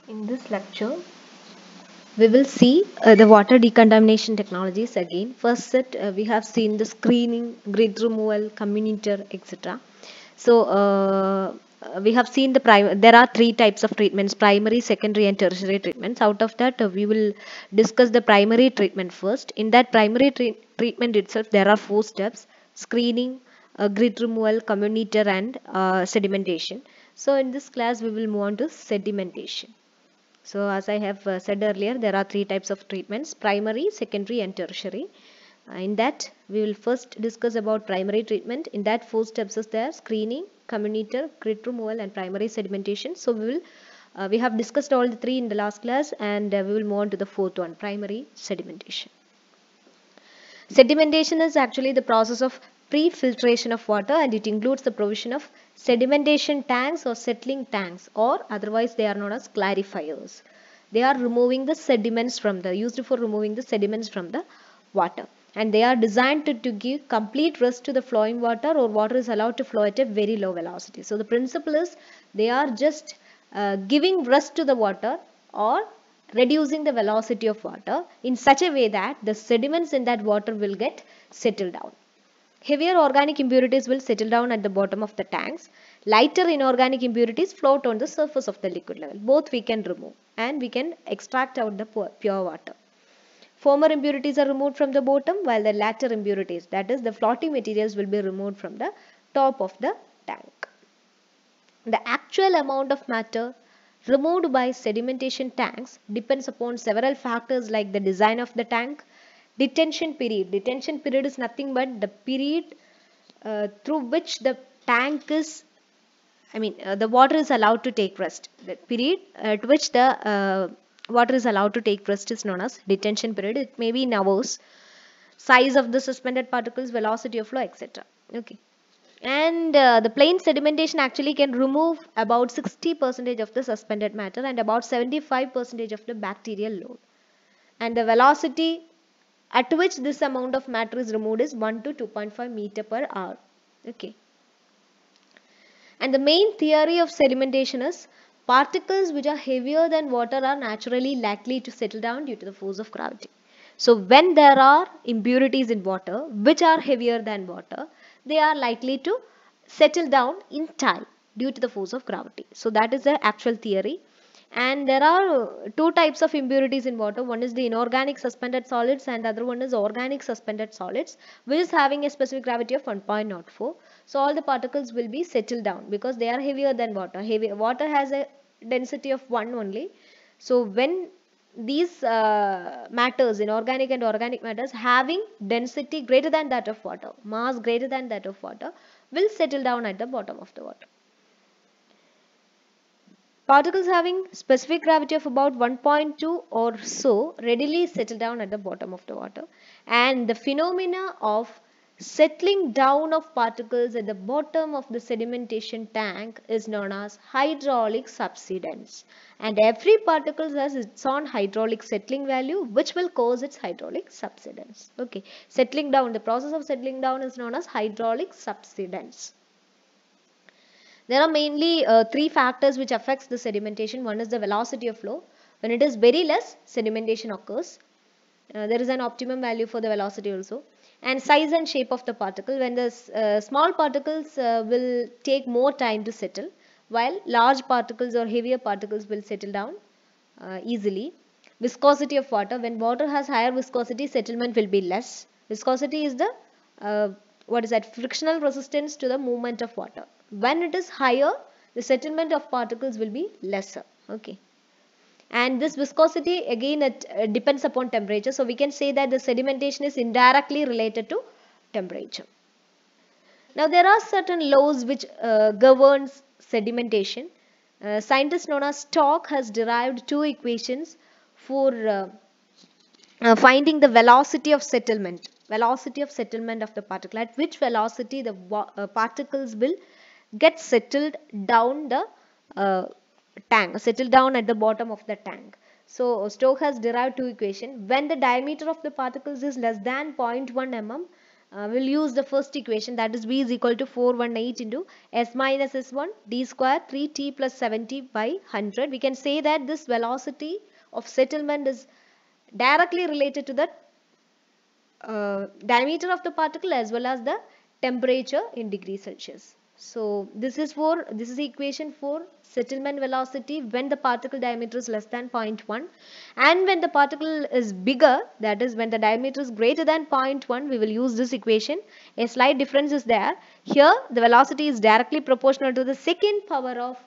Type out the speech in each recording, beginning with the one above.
In this lecture, we will see the water decontamination technologies again. First set, we have seen the screening, grid removal, communitor, etc. So, we have seen there are three types of treatments: primary, secondary, and tertiary treatments. Out of that, we will discuss the primary treatment first. In that primary treatment itself, there are four steps: screening, grid removal, communitor, and sedimentation. So, in this class, we will move on to sedimentation. So as I have said earlier, there are three types of treatments: primary, secondary, and tertiary. In that, we will first discuss about primary treatment. In that, four steps is there: screening, communitor, grit removal, and primary sedimentation. So we have discussed all the three in the last class, and we will move on to the fourth one: primary sedimentation. Sedimentation is actually the process of pre-filtration of water, and it includes the provision of sedimentation tanks or settling tanks, or otherwise they are known as clarifiers. They are used for removing the sediments from the water, and they are designed to give complete rest to the flowing water, or water is allowed to flow at a very low velocity. So the principle is they are just giving rest to the water or reducing the velocity of water in such a way that the sediments in that water will get settled down. Heavier organic impurities will settle down at the bottom of the tanks. Lighter inorganic impurities float on the surface of the liquid level. Both we can remove, and we can extract out the pure water. Former impurities are removed from the bottom, while the latter impurities, that is the floating materials, will be removed from the top of the tank. The actual amount of matter removed by sedimentation tanks depends upon several factors like the design of the tank, detention period. Detention period is nothing but the period through which the tank is, the water is allowed to take rest. The period at which the water is allowed to take rest is known as detention period. It may be in hours, size of the suspended particles, velocity of flow, etc. Okay. And the plain sedimentation actually can remove about 60% of the suspended matter and about 75% of the bacterial load. And the velocity at which this amount of matter is removed is 1 to 2.5 meter per hour. Okay. And the main theory of sedimentation is particles which are heavier than water are naturally likely to settle down due to the force of gravity. So when there are impurities in water which are heavier than water, they are likely to settle down in time due to the force of gravity. So that is the actual theory. And there are two types of impurities in water. One is the inorganic suspended solids, and the other one is organic suspended solids, which is having a specific gravity of 1.04. So all the particles will be settled down because they are heavier than water. Water has a density of 1 only. So when these matters, inorganic and organic matters, having density greater than that of water, mass greater than that of water, will settle down at the bottom of the water. Particles having specific gravity of about 1.2 or so readily settle down at the bottom of the water, and the phenomena of settling down of particles at the bottom of the sedimentation tank is known as hydraulic subsidence, and every particle has its own hydraulic settling value which will cause its hydraulic subsidence. Okay, settling down, the process of settling down is known as hydraulic subsidence. There are mainly three factors which affects the sedimentation. One is the velocity of flow. When it is very less, sedimentation occurs. There is an optimum value for the velocity also. And size and shape of the particle. When the small particles will take more time to settle, while large particles or heavier particles will settle down easily. Viscosity of water. When water has higher viscosity, settlement will be less. Viscosity is the frictional resistance to the movement of water. When it is higher, the settlement of particles will be lesser. Okay. And this viscosity again, it depends upon temperature. So we can say that the sedimentation is indirectly related to temperature. Now there are certain laws which governs sedimentation. Scientist known as Stokes has derived two equations for finding the velocity of settlement of the particle, at which velocity the particles will get settled down the settled down at the bottom of the tank. So Stokes has derived two equations. When the diameter of the particles is less than 0.1 mm, we'll use the first equation, that is V is equal to 418 into S minus S1 d square 3t plus 70 by 100. We can say that this velocity of settlement is directly related to the diameter of the particle as well as the temperature in degrees Celsius. So this is equation for settlement velocity when the particle diameter is less than 0.1, and when the particle is bigger, that is when the diameter is greater than 0.1, we will use this equation. A slight difference is there. Here the velocity is directly proportional to the second power of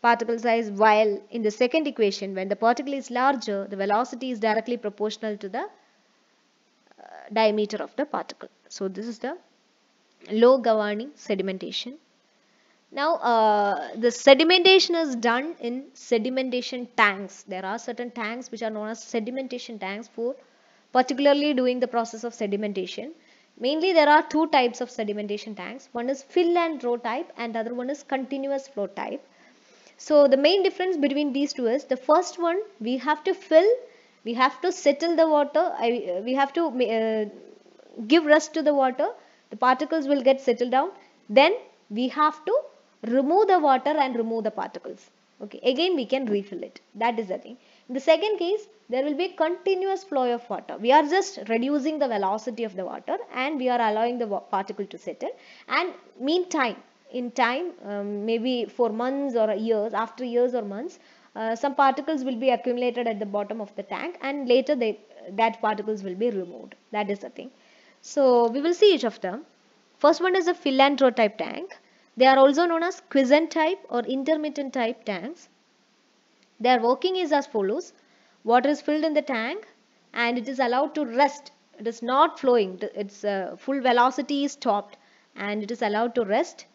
particle size, while in the second equation when the particle is larger, the velocity is directly proportional to the diameter of the particle. So this is the law governing sedimentation. Now the sedimentation is done in sedimentation tanks. There are certain tanks which are known as sedimentation tanks for particularly doing the process of sedimentation. Mainly there are two types of sedimentation tanks. One is fill and draw type and the other one is continuous flow type. So the main difference between these two is, the first one we have to fill, we have to settle the water, we have to give rest to the water, the particles will get settled down, then we have to remove the water and remove the particles. Okay, again we can refill it. That is the thing. In the second case, there will be a continuous flow of water. We are just reducing the velocity of the water and we are allowing the particle to settle, and meantime, in time, maybe for months or years, after years or months, some particles will be accumulated at the bottom of the tank, and later that particles will be removed. That is the thing. So we will see each of them. First one is a fill and draw type tank. They are also known as quiescent type or intermittent type tanks. Their working is as follows. Water is filled in the tank and it is allowed to rest. It is not flowing. Its full velocity is stopped and it is allowed to rest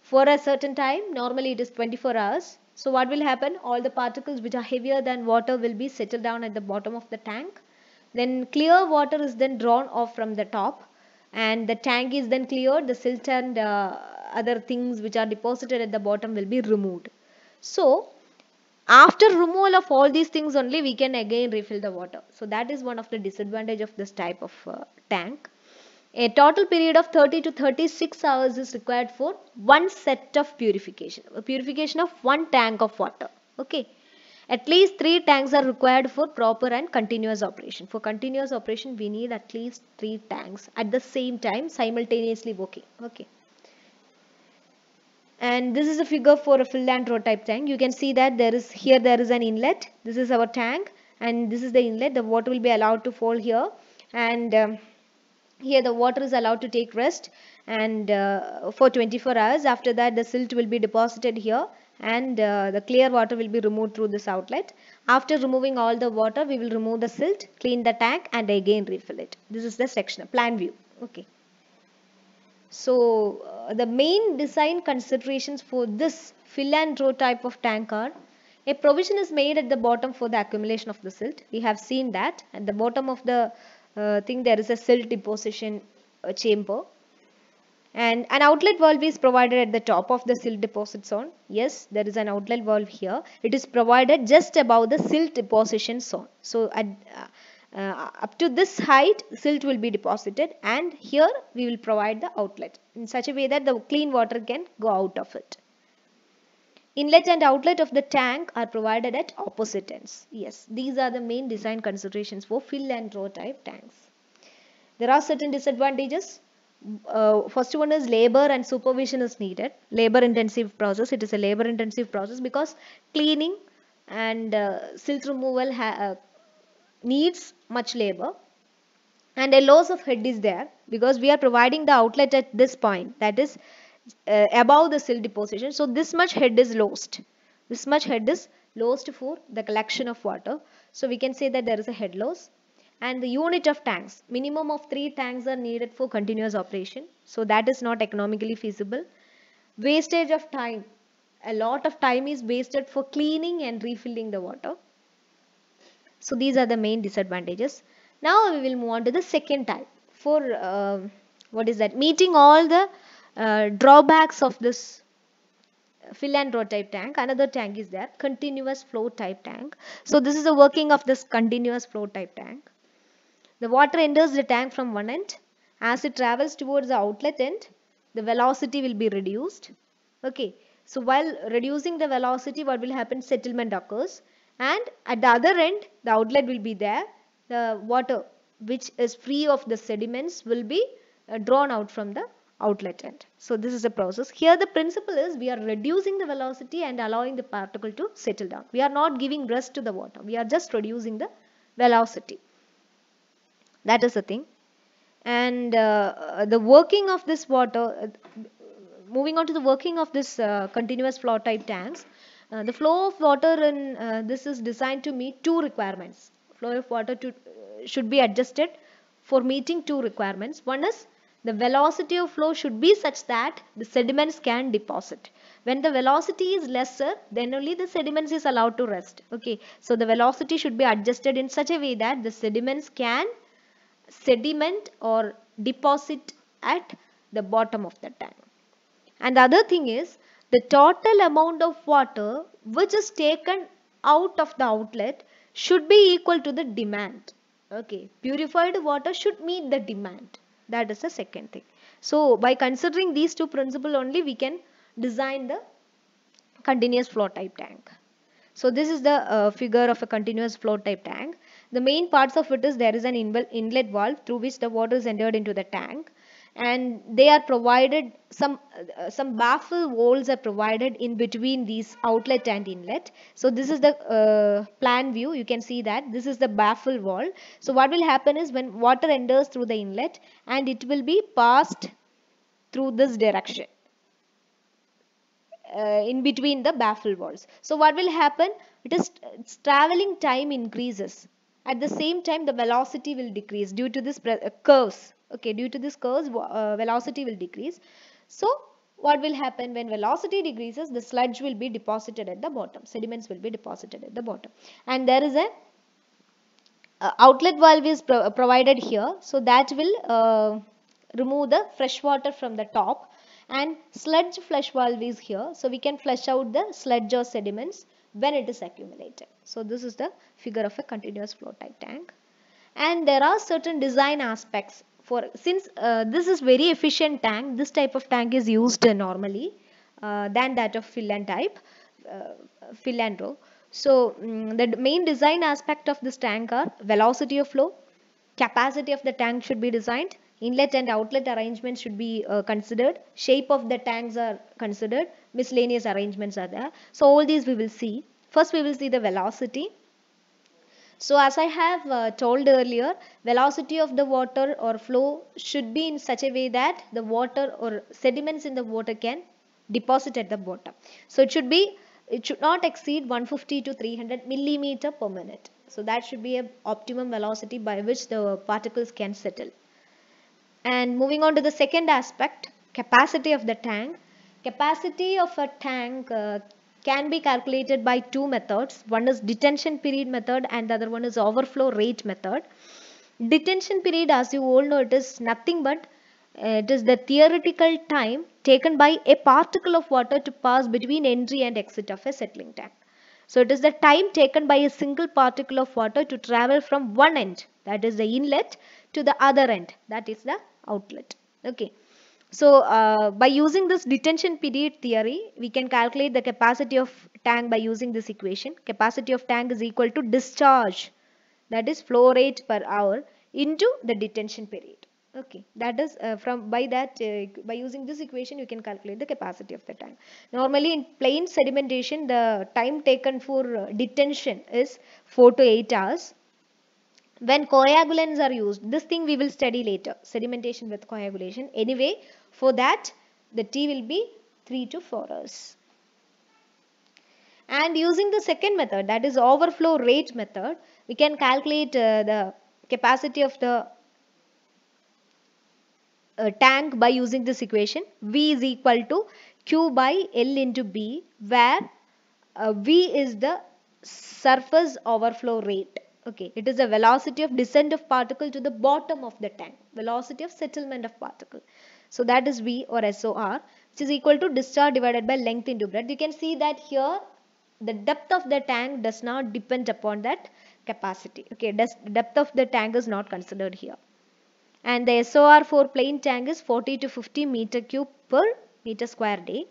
for a certain time. Normally it is 24 hours. So what will happen? All the particles which are heavier than water will be settled down at the bottom of the tank. Then clear water is then drawn off from the top and the tank is then cleared. The silt and other things which are deposited at the bottom will be removed. So after removal of all these things only we can again refill the water. So that is one of the disadvantage of this type of tank. A total period of 30 to 36 hours is required for one set of purification. A purification of one tank of water. Okay. At least 3 tanks are required for proper and continuous operation. For continuous operation, we need at least 3 tanks at the same time simultaneously working. Okay. And this is a figure for a fill and draw type tank. You can see that there is an inlet. This is our tank and this is the inlet. The water will be allowed to fall here, and here the water is allowed to take rest and for 24 hours. After that the silt will be deposited here and the clear water will be removed through this outlet. After removing all the water, we will remove the silt, clean the tank and again refill it. This is the section, plan view. Okay. So the main design considerations for this fill and draw type of tank are: a provision is made at the bottom for the accumulation of the silt. We have seen that at the bottom of the thing there is a silt deposition chamber, and an outlet valve is provided at the top of the silt deposit zone. Yes, there is an outlet valve here. It is provided just above the silt deposition zone. So at up to this height silt will be deposited, and here we will provide the outlet in such a way that the clean water can go out of it. Inlet and outlet of the tank are provided at opposite ends. Yes, these are the main design considerations for fill and draw type tanks. There are certain disadvantages. First one is labor and supervision is needed. Labor intensive process. It is a labor intensive process because cleaning and silt removal needs much labor, and a loss of head is there because we are providing the outlet at this point, that is above the silt deposition. So this much head is lost. This much head is lost for the collection of water. So we can say that there is a head loss. And the unit of tanks, minimum of 3 tanks are needed for continuous operation. So that is not economically feasible. Wastage of time. A lot of time is wasted for cleaning and refilling the water. So these are the main disadvantages. Now we will move on to the second type for meeting all the drawbacks of this fill and draw type tank. Another tank is there, continuous flow type tank. So this is the working of this continuous flow type tank. The water enters the tank from one end As it travels towards the outlet end, the velocity will be reduced. Okay, so while reducing the velocity, what will happen? Settlement occurs, and at the other end, the outlet will be there. The water which is free of the sediments will be drawn out from the outlet end. So this is the process. Here the principle is we are reducing the velocity and allowing the particle to settle down. We are not giving rest to the water. We are just reducing the velocity. That is the thing. And the working of this water, moving on to the working of this continuous flow type tanks, the flow of water in this is designed to meet two requirements. Flow of water should be adjusted for meeting two requirements. One is the velocity of flow should be such that the sediments can deposit. When the velocity is lesser, then only the sediments is allowed to rest. Okay, so the velocity should be adjusted in such a way that the sediments can sediment or deposit at the bottom of the tank. And the other thing is the total amount of water which is taken out of the outlet should be equal to the demand. Okay, purified water should meet the demand. That is the second thing. So by considering these two principles only, we can design the continuous flow type tank. So this is the figure of a continuous flow type tank. The main parts of it is there is an inlet valve through which the water is entered into the tank, and they are provided some baffle walls are provided in between these outlet and inlet. So this is the plan view. You can see that this is the baffle wall. So what will happen is when water enters through the inlet, and it will be passed through this direction. In between the baffle walls. So what will happen? Its traveling time increases. At the same time, the velocity will decrease due to this curves. Okay, due to this curves, velocity will decrease. So what will happen when velocity decreases? The sludge will be deposited at the bottom. Sediments will be deposited at the bottom. And there is a outlet valve is provided here. So that will remove the fresh water from the top. And sludge flush valve is here, so we can flush out the sludge or sediments when it is accumulated. So this is the figure of a continuous flow type tank. And there are certain design aspects for, since this is very efficient tank, this type of tank is used normally than that of fill and type, fill and row. So the main design aspect of this tank are velocity of flow, capacity of the tank should be designed, inlet and outlet arrangements should be considered, shape of the tanks are considered, miscellaneous arrangements are there. So all these we will see. First we will see the velocity. So as I have told earlier, velocity of the water or flow should be in such a way that the water or sediments in the water can deposit at the bottom. So it should not exceed 150 to 300 millimeter per minute. So that should be an optimum velocity by which the particles can settle. And moving on to the second aspect, capacity of the tank. Capacity of a tank can be calculated by two methods. One is detention period method and the other one is overflow rate method. Detention period, as you all know, it is nothing but it is the theoretical time taken by a particle of water to pass between entry and exit of a settling tank. So it is the time taken by a single particle of water to travel from one end, that is the inlet, to the other end, that is the outlet. Okay. So by using this detention period theory, we can calculate the capacity of tank by using this equation. Capacity of tank is equal to discharge, that is flow rate per hour, into the detention period. Okay, that is by using this equation you can calculate the capacity of the tank. Normally in plain sedimentation, the time taken for detention is 4 to 8 hours. When coagulants are used, this thing we will study later, sedimentation with coagulation. Anyway, for that the T will be 3 to 4 hours. And using the second method, that is overflow rate method, we can calculate the capacity of the tank by using this equation. V is equal to Q by L into B, where V is the surface overflow rate. Okay, it is the velocity of descent of particle to the bottom of the tank, velocity of settlement of particle. So that is V or SOR, which is equal to discharge divided by length into breadth. You can see that here the depth of the tank does not depend upon that capacity. Okay, depth of the tank is not considered here. and the SOR for plain tank is 40 to 50 meter cube per meter square day.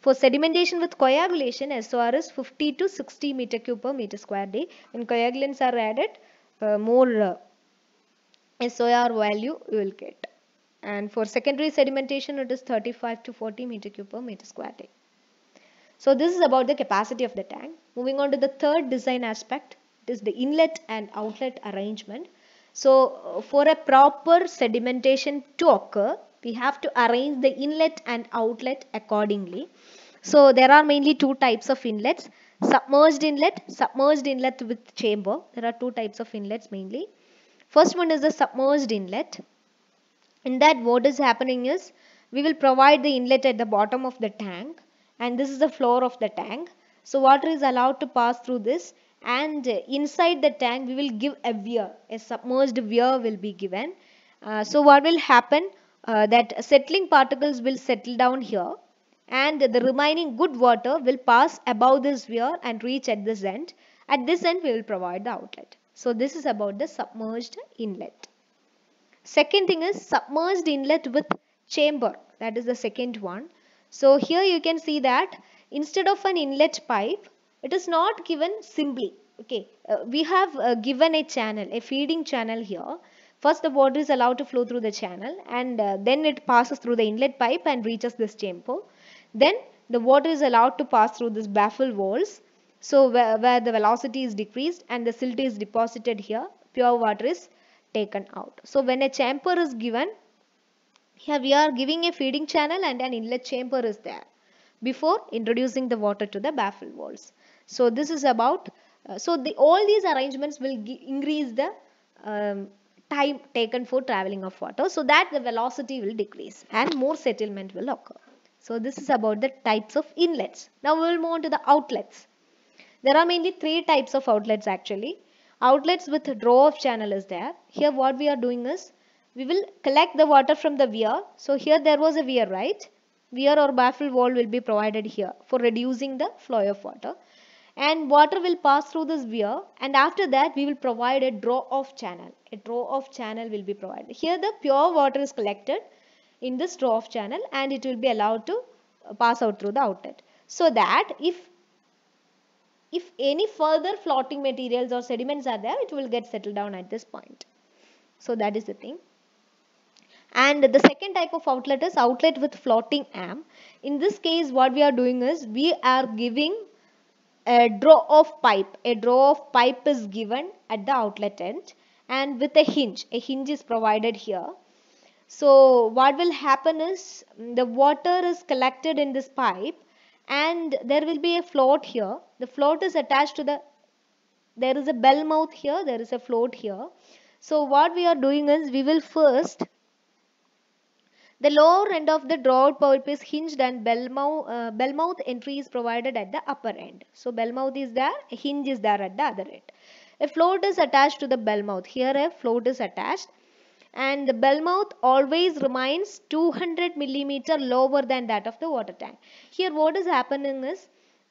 For sedimentation with coagulation, SOR is 50 to 60 meter cube per meter square day. When coagulants are added, more SOR value you will get. And for secondary sedimentation, it is 35 to 40 meter cube per meter square day. So this is about the capacity of the tank. Moving on to the third design aspect, it is the inlet and outlet arrangement. So for a proper sedimentation to occur, we have to arrange the inlet and outlet accordingly. So there are mainly two types of inlets, submerged inlet with chamber. There are two types of inlets mainly. First one is the submerged inlet. In that, what is happening is we will provide the inlet at the bottom of the tank, and this is the floor of the tank. So water is allowed to pass through this, and inside the tank we will give a weir, a submerged weir will be given. So what will happen, that settling particles will settle down here, and the remaining good water will pass above this weir and reach at this end. At this end we will provide the outlet. So this is about the submerged inlet. Second thing is submerged inlet with chamber. That is the second one. So here you can see that instead of an inlet pipe, it is not given simply. Okay, we have given a channel, a feeding channel here. First the water is allowed to flow through the channel, and then it passes through the inlet pipe and reaches this chamber. Then the water is allowed to pass through this baffle walls. So where the velocity is decreased and the silt is deposited here, pure water is taken out. So when a chamber is given, here we are giving a feeding channel and an inlet chamber is there before introducing the water to the baffle walls. So this is about, all these arrangements will increase the time taken for traveling of water, so that the velocity will decrease and more settlement will occur. So this is about the types of inlets. Now we will move on to the outlets. There are mainly three types of outlets actually. Outlets with draw off channel is there. Here what we are doing is, we will collect the water from the weir. So here there was a weir, right? Weir or baffle wall will be provided here for reducing the flow of water. And water will pass through this weir, and after that we will provide a draw off channel. A draw off channel will be provided. Here the pure water is collected in this draw off channel and it will be allowed to pass out through the outlet. So that if any further floating materials or sediments are there, it will get settled down at this point. So that is the thing. And the second type of outlet is outlet with floating arm. In this case what we are doing is, we are giving a draw off pipe. A draw off pipe is given at the outlet end and with a hinge. A hinge is provided here. So what will happen is, the water is collected in this pipe and there will be a float here. The float is attached to there is a bell mouth here, there is a float here. So what we are doing is, we will first, the lower end of the draw pipe is hinged and bell mouth entry is provided at the upper end. So bell mouth is there, a hinge is there at the other end. A float is attached to the bell mouth. Here a float is attached, and the bell mouth always remains 200 millimeter lower than that of the water tank. Here what is happening is,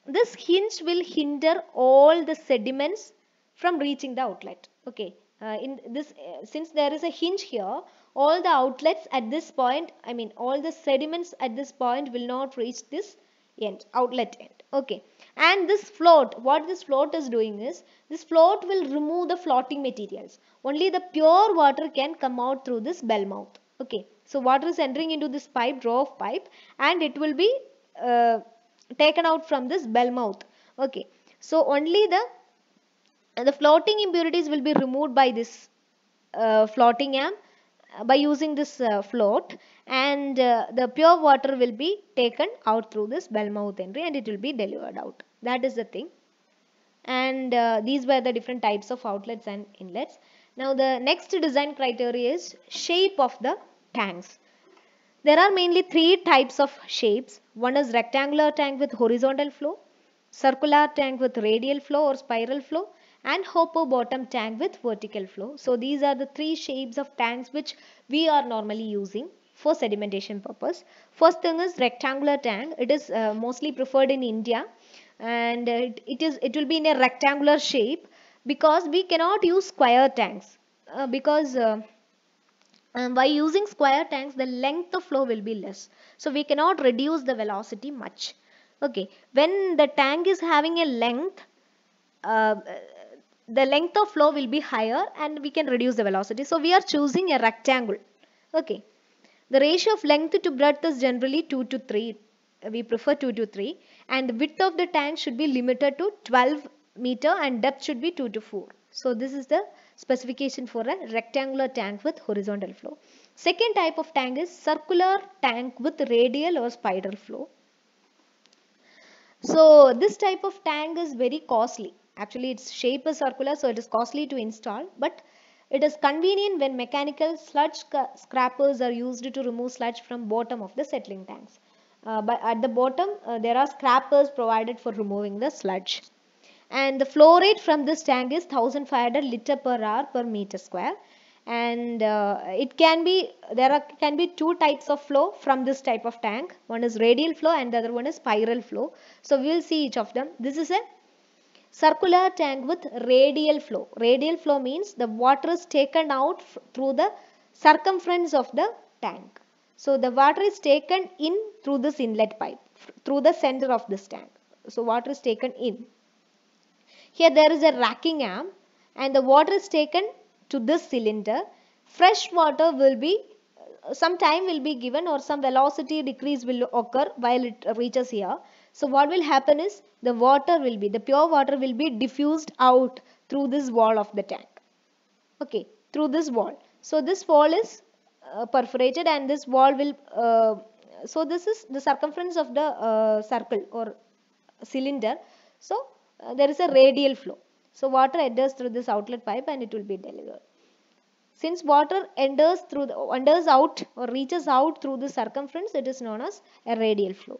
this hinge will hinder all the sediments from reaching the outlet. Okay, in this since there is a hinge here, all the outlets at this point, all the sediments at this point will not reach this end, outlet end. Okay, and this float, what this float is doing is, this float will remove the floating materials. Only the pure water can come out through this bell mouth. Okay, so water is entering into this pipe, draw off pipe, and it will be taken out from this bell mouth. Okay, so only the floating impurities will be removed by this floating arm by using this float, and the pure water will be taken out through this bell mouth entry and it will be delivered out. That is the thing. And these were the different types of outlets and inlets. Now the next design criteria is shape of the tanks. There are mainly three types of shapes. One is rectangular tank with horizontal flow, circular tank with radial flow or spiral flow, and hopper bottom tank with vertical flow. So these are the three shapes of tanks which we are normally using for sedimentation purpose. First thing is rectangular tank. It is mostly preferred in India, and it will be in a rectangular shape, because we cannot use square tanks, because And by using square tanks, the length of flow will be less. So we cannot reduce the velocity much. Okay, when the tank is having a length, uh, the length of flow will be higher and we can reduce the velocity. So we are choosing a rectangle. Okay, the ratio of length to breadth is generally 2 to 3. We prefer 2 to 3, and the width of the tank should be limited to 12 meter and depth should be 2 to 4. So this is the specification for a rectangular tank with horizontal flow. Second type of tank is circular tank with radial or spiral flow. So this type of tank is very costly. Actually, its shape is circular, so it is costly to install, but it is convenient when mechanical sludge scrapers are used to remove sludge from bottom of the settling tanks. But at the bottom, there are scrapers provided for removing the sludge. And the flow rate from this tank is 1500 liter per hour per meter square. And it can be, can be two types of flow from this type of tank. One is radial flow and the other one is spiral flow. So we will see each of them. This is a circular tank with radial flow. Radial flow means the water is taken out through the circumference of the tank. So the water is taken in through this inlet pipe, through the center of this tank. So water is taken in. Here there is a racking arm and the water is taken to this cylinder. Fresh water will be, some time will be given or some velocity decrease will occur while it reaches here. So what will happen is the pure water will be diffused out through this wall of the tank. Okay, through this wall. So this wall is perforated and this wall will, so this is the circumference of the circle or cylinder. So there is a radial flow. So water enters through this outlet pipe and it will be delivered. Since water enters out or reaches out through the circumference, it is known as a radial flow.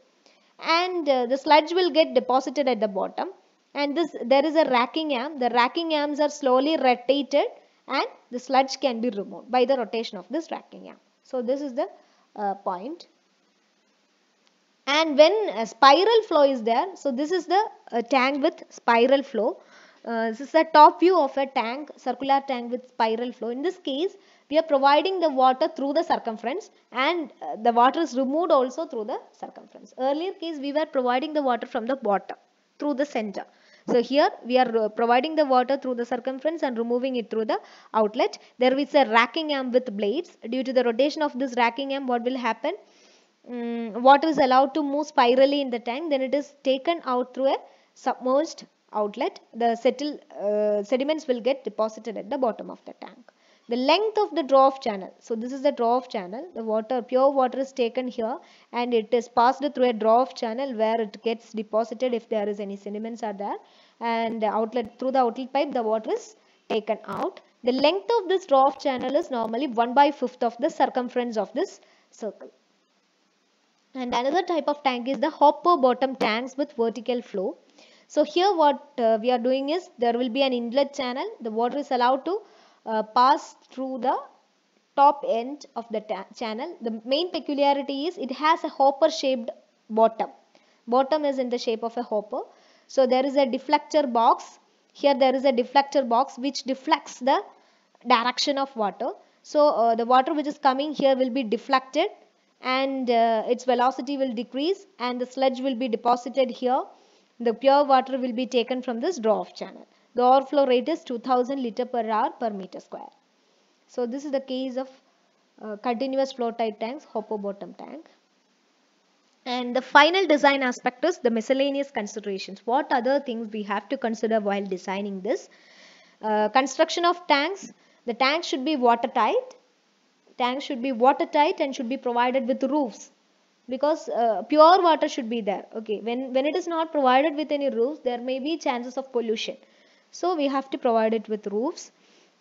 And the sludge will get deposited at the bottom. And there is a racking arm. The racking arms are slowly rotated and the sludge can be removed by the rotation of this racking arm. So this is the point. And when a spiral flow is there, so this is the tank with spiral flow. This is the top view of a tank, circular tank with spiral flow. In this case, we are providing the water through the circumference and the water is removed also through the circumference. Earlier case, we were providing the water from the bottom through the center. So here we are providing the water through the circumference and removing it through the outlet. There is a racking arm with blades. Due to the rotation of this racking arm, what will happen? Water is allowed to move spirally in the tank, then it is taken out through a submerged outlet. The sediments will get deposited at the bottom of the tank. The length of the draw-off channel. So this is the draw-off channel. The pure water is taken here and it is passed through a draw-off channel where it gets deposited if there is any sediments are there. And through the outlet pipe, the water is taken out. The length of this draw-off channel is normally 1/5 of the circumference of this circle. And another type of tank is the hopper bottom tanks with vertical flow. So here what we are doing is there will be an inlet channel. The water is allowed to pass through the top end of the channel. The main peculiarity is it has a hopper shaped bottom. Bottom is in the shape of a hopper. So there is a deflector box. Here there is a deflector box which deflects the direction of water. So the water which is coming here will be deflected and its velocity will decrease and the sludge will be deposited here. The pure water will be taken from this draw-off channel. The overflow rate is 2000 liter per hour per meter square. So this is the case of continuous flow type tanks, hopper bottom tank. And the final design aspect is the miscellaneous considerations. What other things we have to consider while designing this? Construction of tanks. The tank should be watertight. Tanks should be watertight and should be provided with roofs because pure water should be there. Okay, when it is not provided with any roofs, there may be chances of pollution. So we have to provide it with roofs.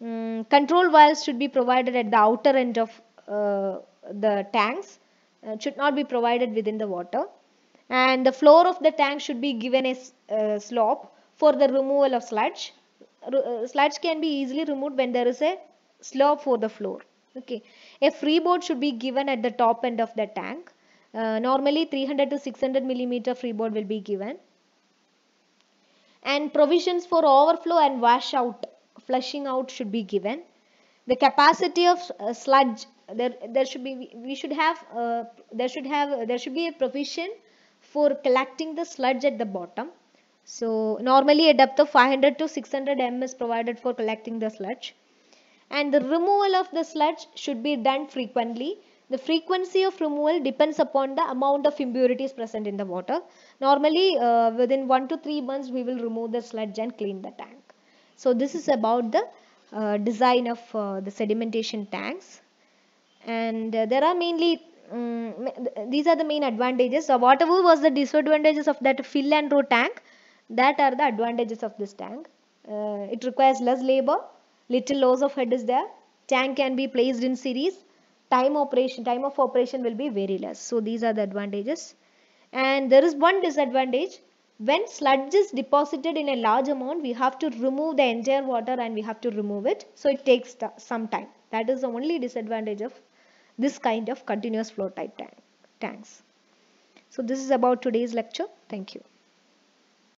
Control valves should be provided at the outer end of the tanks. Should not be provided within the water. And the floor of the tank should be given a slope for the removal of sludge. Sludge can be easily removed when there is a slope for the floor. Okay, a freeboard should be given at the top end of the tank. Normally 300 to 600 millimeter freeboard will be given. And provisions for overflow and flushing out should be given. The capacity of sludge there should be we should have there should be a provision for collecting the sludge at the bottom. So normally a depth of 500 to 600 m is provided for collecting the sludge, and the removal of the sludge should be done frequently. The frequency of removal depends upon the amount of impurities present in the water. Normally within 1 to 3 months we will remove the sludge and clean the tank. So this is about the design of the sedimentation tanks, and there are mainly these are the main advantages. So whatever was the disadvantages of that fill and row tank, that are the advantages of this tank. It requires less labor, little loss of head is there, tank can be placed in series, time of operation will be very less. So these are the advantages. And there is one disadvantage: when sludge is deposited in a large amount, we have to remove the entire water and we have to remove it, so it takes some time. That is the only disadvantage of this kind of continuous flow type tanks. So this is about today's lecture. Thank you.